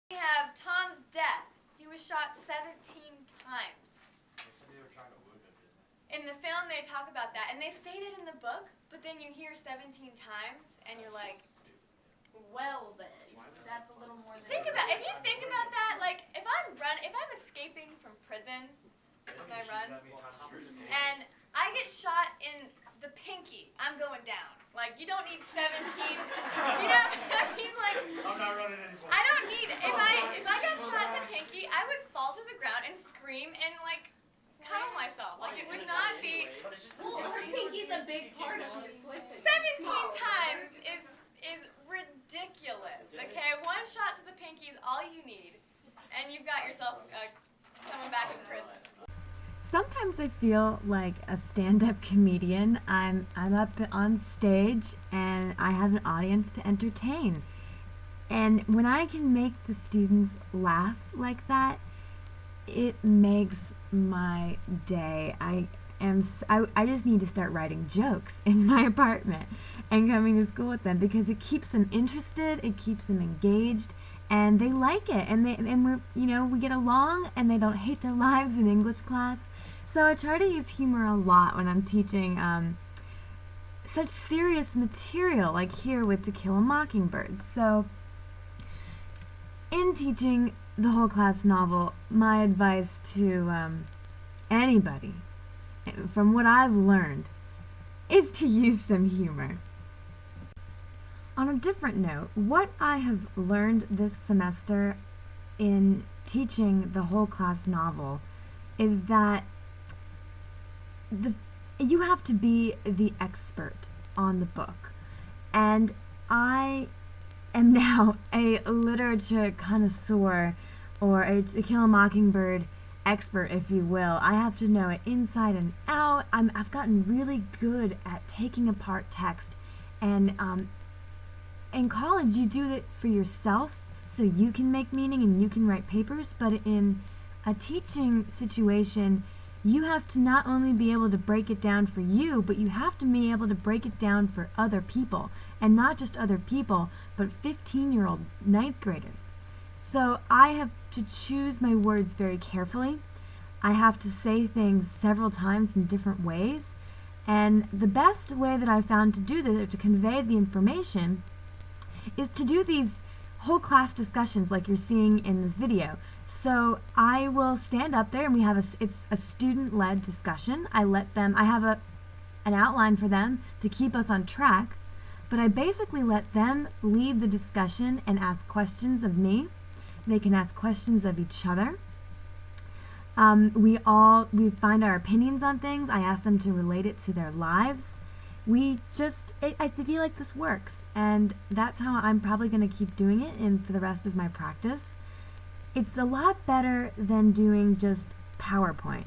We have Tom's death. He was shot 17 times. They said they were trying to wound him, didn't they? In the film, they talk about that, and they say it in the book, but then you hear 17 times, and you're like, well then, that's a little more than... If you think about that, like, if I'm escaping from prison, that's my run, and I get shot in the pinky, I'm going down. Like, you don't need 17, you know, I mean, like... I'm not running anymore. I don't need, if I got shot in the pinky, I would fall to the ground and scream and, like, cuddle myself. Like, it would not be... Well, her pinky's a big part of Miss Swinton. 17 times is ridiculous, okay? One shot to the pinky is all you need, and you've got yourself someone back in prison. Sometimes I feel like a stand-up comedian. I'm up on stage and I have an audience to entertain. And when I can make the students laugh like that, it makes my day. I just need to start writing jokes in my apartment and coming to school with them because it keeps them interested, it keeps them engaged, and they like it. And we get along and they don't hate their lives in English class. So I try to use humor a lot when I'm teaching such serious material, like here with To Kill a Mockingbird. So in teaching the whole class novel, my advice to anybody, from what I've learned, is to use some humor. On a different note, what I have learned this semester in teaching the whole class novel is that you have to be the expert on the book, and I am now a literature connoisseur, or a To Kill a Mockingbird expert, if you will. I have to know it inside and out. I've gotten really good at taking apart text, and in college you do it for yourself so you can make meaning and you can write papers, but in a teaching situation you have to not only be able to break it down for you, but you have to be able to break it down for other people. And not just other people, but 15-year-old ninth graders. So I have to choose my words very carefully. I have to say things several times in different ways. And the best way that I found to do this, or to convey the information, is to do these whole class discussions like you're seeing in this video. So I will stand up there and it's a student-led discussion. I have an outline for them to keep us on track, but I basically let them lead the discussion and ask questions of me. They can ask questions of each other. We find our opinions on things. I ask them to relate it to their lives. I feel like this works, and that's how I'm probably going to keep doing it for the rest of my practice. It's a lot better than doing just PowerPoint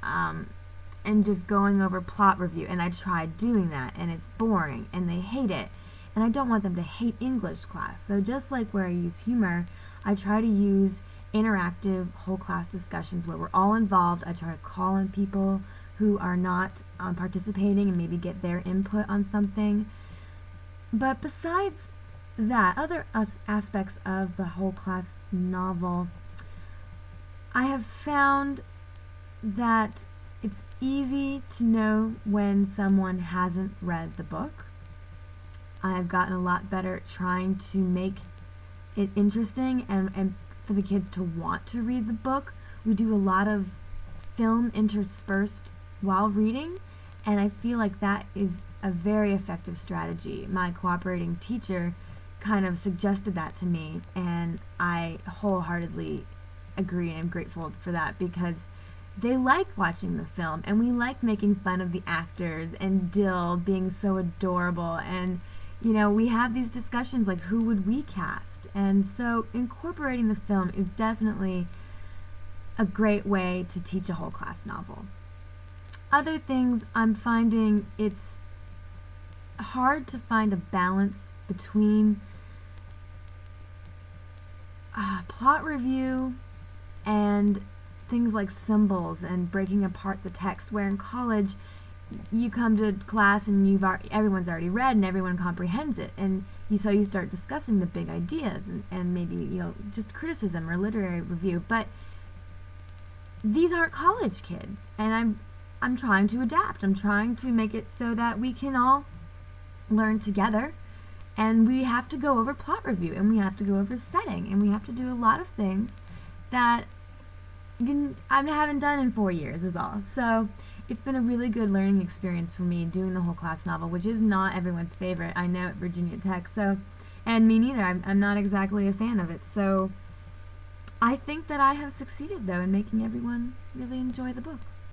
and just going over plot review, and I tried doing that and it's boring and they hate it, and I don't want them to hate English class. So just like where I use humor, I try to use interactive whole class discussions where we're all involved. I try to call in people who are not participating and maybe get their input on something. But besides that, other aspects of the whole class novel, I have found that it's easy to know when someone hasn't read the book. I've gotten a lot better at trying to make it interesting and for the kids to want to read the book. We do a lot of film interspersed while reading, and I feel like that is a very effective strategy. My cooperating teacher kind of suggested that to me, and I wholeheartedly agree and I'm grateful for that, because they like watching the film and we like making fun of the actors and Dill being so adorable, and we have these discussions like who would we cast, and so incorporating the film is definitely a great way to teach a whole class novel. Other things, I'm finding it's hard to find a balance between plot review and things like symbols and breaking apart the text, where in college you come to class and everyone's already read and everyone comprehends it, and so you start discussing the big ideas and maybe, just criticism or literary review. But these aren't college kids, and I'm trying to adapt. I'm trying to make it so that we can all learn together, and we have to go over plot review, and we have to go over setting, and we have to do a lot of things that I haven't done in 4 years is all. So it's been a really good learning experience for me doing the whole class novel, which is not everyone's favorite, I know, at Virginia Tech. So, and me neither. I'm not exactly a fan of it. So I think that I have succeeded, though, in making everyone really enjoy the book.